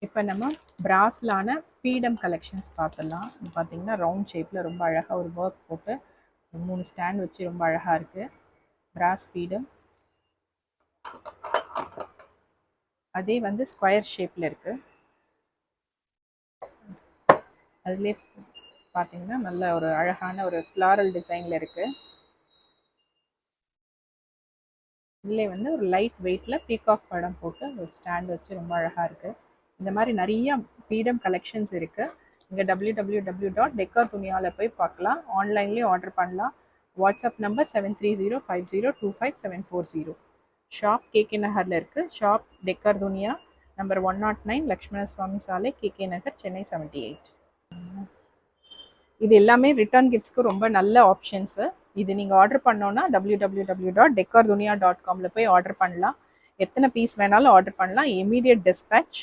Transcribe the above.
இப்போ நம்ம பிராஸ்லான பீடம் கலெக்ஷன்ஸ் பார்த்துடலாம். பார்த்தீங்கன்னா ரவுண்ட் ஷேப்பில் ரொம்ப அழகாக ஒரு ஒர்க் போட்டு 3 ஸ்டாண்ட் வச்சு ரொம்ப அழகாக இருக்குது. பிராஸ் பீடம் அதே வந்து ஸ்கொயர் ஷேப்பில் இருக்குது. அதுலேயே பார்த்தீங்கன்னா நல்ல ஒரு அழகான ஒரு ஃப்ளாரல் டிசைனில் இருக்குது. இதுலேயே வந்து ஒரு லைட் வெயிட்டில் பீகாக் படம் போட்டு ஒரு ஸ்டாண்ட் வச்சு ரொம்ப அழகாக இருக்குது. இந்த மாதிரி நிறைய பீடம் கலெக்ஷன்ஸ் இருக்குது. இங்கே www.decor.dunia போய் பார்க்கலாம். ஆன்லைன்லேயும் ஆர்டர் பண்ணலாம். WhatsApp number 7305025740. ஷாப் கேகே நகரில் இருக்குது. ஷாப் டெக்கர் துனியா நம்பர் 109 லக்ஷ்மண சுவாமி சாலை, கேகே நகர், சென்னை 78. இது எல்லாமே ரிட்டர்ன் கிஃப்ட்ஸ்க்கு ரொம்ப நல்ல ஆப்ஷன்ஸு. இது நீங்கள் ஆர்டர் பண்ணோன்னா www.decor.dunia.com போய் ஆர்டர் பண்ணலாம். எத்தனை பீஸ் வேணாலும் ஆர்டர் பண்ணலாம். Immediate dispatch.